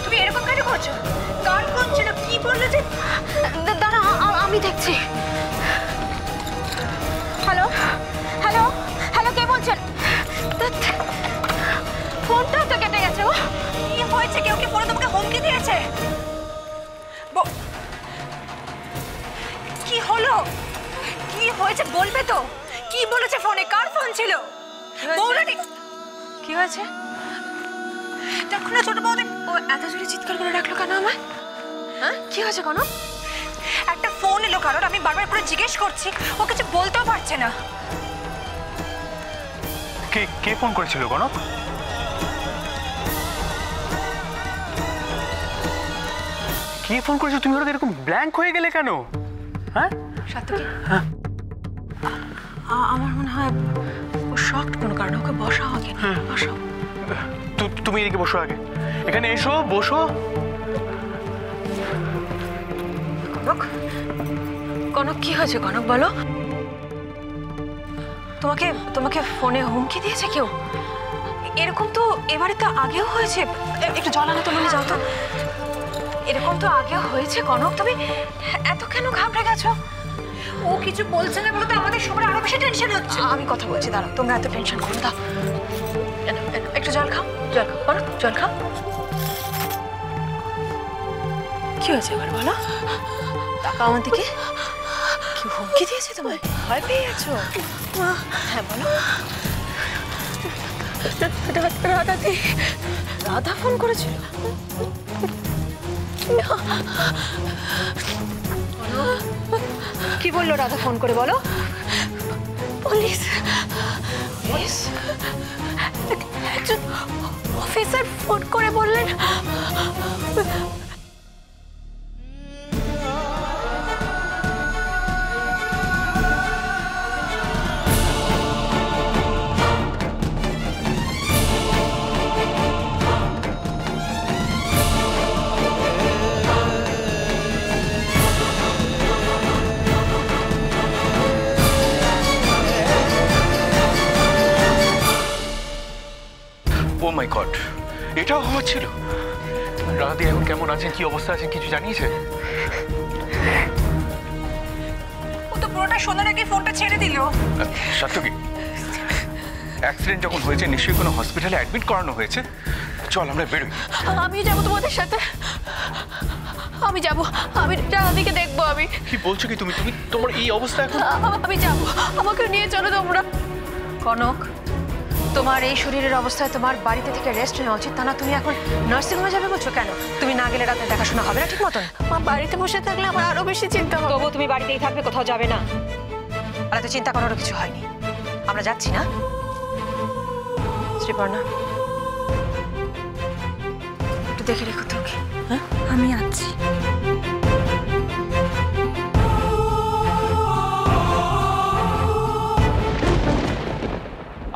তুমি এরকম কেন করছো? কার ফোন ছিল? কি বললো যে? দাঁড়া আমি দেখছি। হ্যালো হ্যালো হ্যালো, কে বলছেন? ফোনটাও তো কেটে গেছে। ও কি হয়েছে? কেউ কি ফোনে তোমাকে হুমকি দিয়েছে? কি হলো? কি হয়েছে বলবে তো? কি বলেছে ফোনে? কার ফোন ছিল? বৌরানি কি হয়েছে? দেখো না ছোট বৌদি, ও এত জোরে চিৎকার করে ডাকলো কেন আমায়? হ্যাঁ কি হয়েছে কোনো? একটা ফোন এলো কারণ, আমি বারবার করে জিজ্ঞেস করছি, ও কিছু বলতেও পারছে না। কে কে ফোন করেছিল কনক? কে ফোন করেছো? তুমি হঠাৎ এরকম ব্ল্যাঙ্ক হয়ে গেলে কেন? হ্যাঁ সাতকি, আমার মনে হয় ও শকড কোনো কারণে। ওকে বসাও আগে, বসাও। তুমি এদিকে বসো আগে, এখানে এসো বসো। কনক, কনক কি হয়েছে কনক বলো? তোমাকে তোমাকে ফোনে হুমকি দিয়েছে কেউ? এরকম তো এবারে তো আগেও হয়েছে। একটু জল আনো তো, নিয়ে যাও তো। এরকম তো আগেও হয়েছে কনক, তুমি এত কেন ঘাবড়ে গেছো? ও কিছু বলছে না বলে তো আমাদের সবার আরো বেশি টেনশন হচ্ছে। আমি কথা বলছি, দাঁড়াও, তোমরা এত টেনশন করো। দাও একটু জল খাও, জল খাও কনক, জল খাও। কি হয়েছে এবার বলো? টাকা আমার দিকে কি হুমকি দিয়েছে? তোমায় ভয় পেয়ে গেছো? হ্যাঁ বলো। রাধাদি, রাধা ফোন করেছিল? কি বললো রাধা ফোন করে? বলো। পুলিশ, পুলিশ একজন অফিসার ফোন করে বললেন ও মাই গড, এটাও হচ্ছিল? রাধাদি এখন কেমন আছেন, কি অবস্থা আছেন কিছু জানিয়েছে? ও তো পুরোটা শোনার আগে ফোনটা ছেড়ে দিল। সাত্যকী, অ্যাক্সিডেন্ট যখন হয়েছে নিশ্চয়ই কোনো হসপিটালে অ্যাডমিট করানো হয়েছে। চল আমরা বেরোই। আমি যাবো তোমাদের সাথে, আমি যাবো, আমি রাধাদিকে দেখবো। আমি কি বলছো কি তুমি? তুমি তোমার এই অবস্থা এখন? আমি যাবো, আমাকে নিয়ে চলো তোমরা। কনক, তোমার এই শরীরের অবস্থায় তোমার বাড়িতে থেকে রেস্ট নেওয়া উচিত, তা না তুমি এখন নার্সিং হোমে যাবে বলছো কেন? তুমি না গেলে রাতে দেখাশোনা হবে না ঠিক মতন। বাড়িতে বসে থাকলে আমার আরো বেশি চিন্তা হবে। তবু তুমি বাড়িতেই থাকবে, কোথাও যাবে না। আর এত চিন্তা করারও কিছু হয়নি, আমরা যাচ্ছি না? শ্রীপর্ণা, একটু দেখে রেখো তোকে। হ্যাঁ আমি আছি।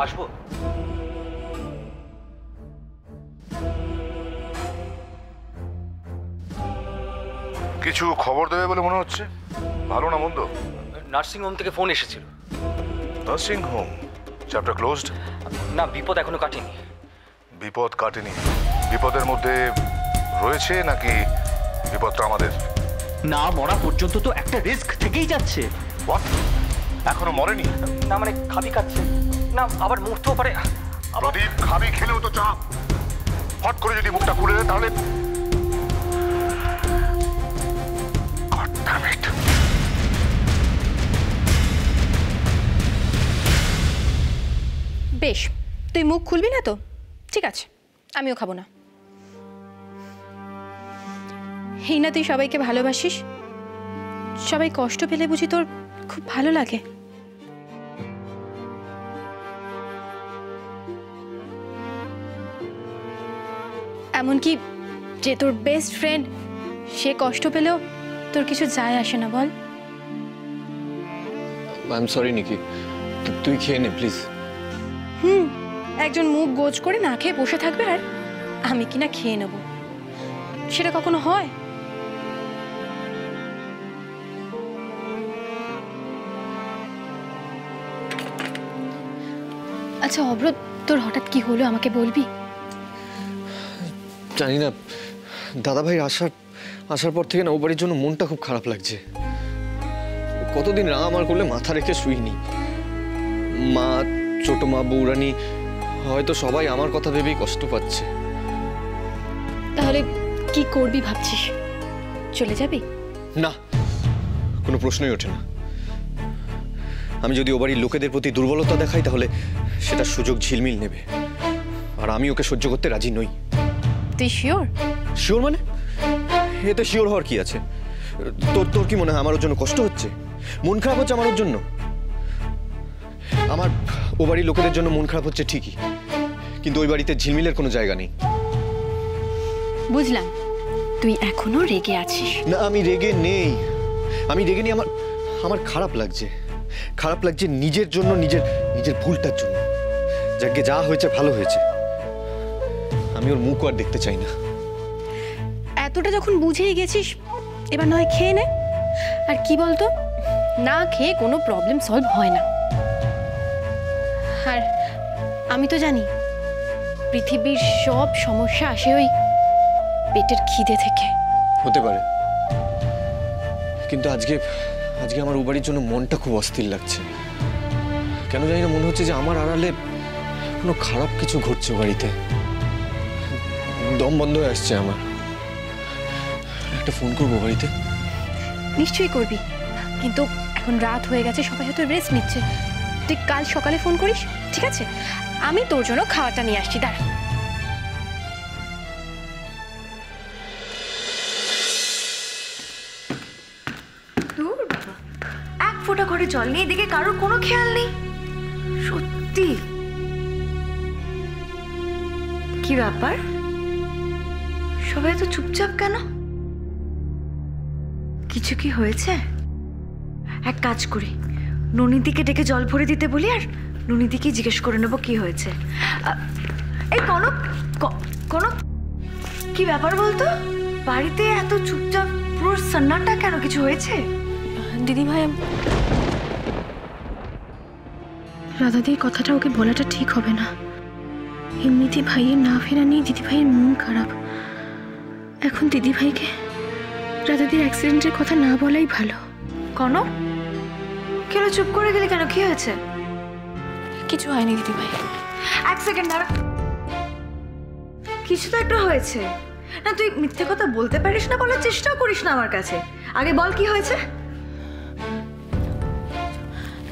আসবো। কিছু খবর দেবে বলে মনে হচ্ছে। ভালো না মন্দ? নার্সিং হোম থেকে ফোন এসেছিল। Nursing home chapter closed? না, বিপদ এখনো কাটেনি। বিপদ কাটেনি? বিপদের মধ্যে রয়েছে নাকি বিপদটা আমাদের? না মরা পর্যন্ত তো একটা রিস্ক থেকেই যাচ্ছে। হোয়াট? এখনো মরেনি? না মানে খাবি খাচ্ছে না, আবার মরতেও পারে। প্রদীপ, খাবি খেলেও তো চাপ। হট করে যদি মুখটা খুলে দেয় তাহলে বেশ, তুই মুখ খুলবি না তো? ঠিক আছে, আমিও খাবো না। এই না তুই সবাইকে ভালোবাসিস, সবাই কষ্ট পেলে বুঝি তোর খুব ভালো লাগে। এমনকি যে তোর বেস্ট ফ্রেন্ড, সে কষ্ট পেলেও তোর কিছু যায় আসে না বল? আই এম সরি নিকি, তুই খেয়ে নে প্লিজ। একজন মুখ গোজ করে না খেয়ে বসে থাকবে আর আমি কিনা খেয়ে নেব, সেটা কখনো হয়? আচ্ছা অব্র, তোর হঠাৎ কি হলো আমাকে বলবি? জানি না, দাদাভাই আসার পর থেকে না ও বাড়ির জন্য মনটা খুব খারাপ লাগছে। কতদিন রাঙা আমার করলে মাথা রেখে শুইনি। মা, ছোট মা, বৌরানী হয়তো সবাই আমার কথা ভেবেই কষ্ট পাচ্ছে। তাহলে কি করবি ভাবছিস? চলে যাবি? না, কোনো প্রশ্নই ওঠে না। আমি যদি ও বাড়ির লোকেদের প্রতি দুর্বলতা দেখাই তাহলে সেটা সুযোগ ঝিলমিল নেবে, আর আমি ওকে সহ্য করতে রাজি নই। তুই শিওর? শিওর মানে? এতে শিওর হওয়ার কি আছে? তোর কি মনে হয় আমার ওর জন্য কষ্ট হচ্ছে? মন খারাপ হচ্ছে আমার ওর জন্য? আমার ও বাড়ির লোকেদের জন্য মন খারাপ হচ্ছে ঠিকই, কিন্তু ওই বাড়িতে ঝিলমিলের কোনো জায়গা নেই। বুঝলাম, তুই এখনো রেগে আছিস। না, আমি রেগে নেই। আমার খারাপ লাগছে। খারাপ লাগছে নিজের জন্য, নিজের ভুলটার জন্য। যাকে যা হয়েছে ভালো হয়েছে, আমি ওর মুখ আর দেখতে চাই না। এতটা যখন বুঝেই গেছিস, এবার নয় খেয়ে নে। আর কি বলতো, না খেয়ে কোনো প্রবলেম সলভ হয় না। আর আমি তো জানি পৃথিবীর সব সমস্যা আসে ওই পেটের খিদে থেকে। হতে পারে, কিন্তু আজকে আমার ও বাড়ির জন্য মনটা খুব অস্থির লাগছে। কেন জানি না, মনে হচ্ছে যে আমার আড়ালে কোনো খারাপ কিছু ঘটছে ও বাড়িতে। দম বন্ধ হয়ে আসছে আমার। একটা ফোন করবো বাড়িতে। নিশ্চয়ই করবি, কিন্তু এখন রাত হয়ে গেছে, সবাই হয়তো রেস্ট নিচ্ছে। তুই কাল সকালে ফোন করিস, ঠিক আছে? আমি তোর জন্য খাওয়াটা নিয়ে আসছি, দাঁড়া। দূর বাবা, এক ফোঁটা ঘরে জল নেই, এদিকে কারোর কোনো খেয়াল নেই। সত্যি কি ব্যাপার, সবাই তো চুপচাপ কেন? কিছু কি হয়েছে? এক কাজ করি, ননিদিকে ডেকে জল ভরে দিতে বলি, আর ননিদিকে জিজ্ঞেস করে নেবো কি হয়েছে। এই কনক, কনক, কি ব্যাপার বলতো? বাড়িতে এত চুপচাপ, পুরো সন্নাটা কেন? কিছু হয়েছে? দিদি ভাই, রাধাদির কথাটা ওকে বলাটা ঠিক হবে না। এমনিতে ভাইয়ের না ফেরা নিয়ে দিদি ভাইয়ের মন খারাপ। এখন দিদি ভাইকে রাধাদির অ্যাক্সিডেন্টের কথা না বলাই ভালো। কনক, কেন চুপ করে গেলে কেন? কি হয়েছে? কিছু হয়নি দিদি ভাই। এক সেকেন্ড দাঁড়া, কিছু তো একটা হয়েছে না। তুই মিথ্যে কথা বলতে পারিস না, বলার চেষ্টাও করিস না আমার কাছে। আগে বল কি হয়েছে।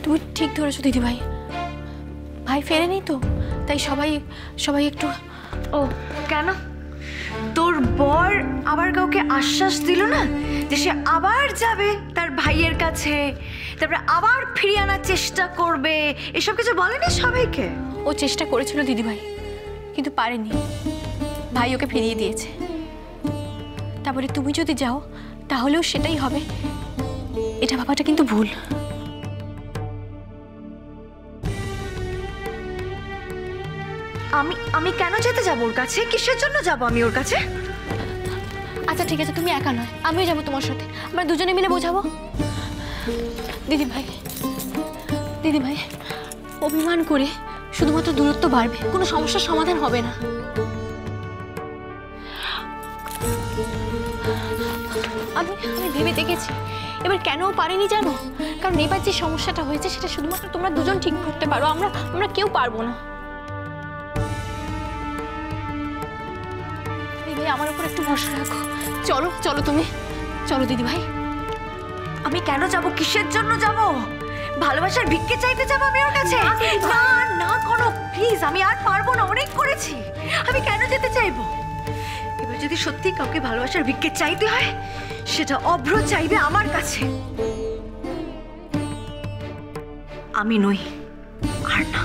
তুমি ঠিক ধরেছো দিদি ভাই, ভাই ফেরেনি তো, তাই সবাই একটু। ও কেন? তোর বর আবার কাউকে আশ্বাস দিল না যে সে আবার যাবে তার ভাইয়ের কাছে, তারপরে আবার ফিরিয়ে আনার চেষ্টা করবে? এসব কিছু বলেনি সবাইকে? ও চেষ্টা করেছিল দিদি ভাই, কিন্তু পারেনি। ভাই ওকে ফিরিয়ে দিয়েছে। তারপরে তুমি যদি যাও তাহলেও সেটাই হবে, এটা ভাবাটা কিন্তু ভুল। আমি কেন যেতে যাবো ওর কাছে? কিসের জন্য যাবো আমি ওর কাছে? আচ্ছা ঠিক আছে, তুমি একা নয়, আমিও যাবো তোমার সাথে। আমরা দুজনে মিলে বোঝাবো। দিদি ভাই, অভিমান করে শুধুমাত্র দূরত্ব বাড়বে, কোনো সমস্যার সমাধান হবে না। আমি ভেবে দেখেছি, এবার কেন পারিনি জানো? কারণ এবার যে সমস্যাটা হয়েছে সেটা শুধুমাত্র তোমরা দুজন ঠিক করতে পারো, আমরা কেউ পারবো না। দিদি, আমার উপর একটু ভরসা রাখো। চলো তুমি, চলো দিদি ভাই। আমি কেন যাব? কিসের জন্য যাব? ভালোবাসার ভিক্ষে চাইতে যাব আমি ওর কাছে? না না কোনো, প্লিজ, আমি আর পারবো না, অনেক করেছি। আমি কেন যেতে চাইবো? এবার যদি সত্যি কাউকে ভালোবাসার ভিক্ষে চাইতে হয়, সেটা অভ্র চাইবে আমার কাছে, আমি নই। আর না।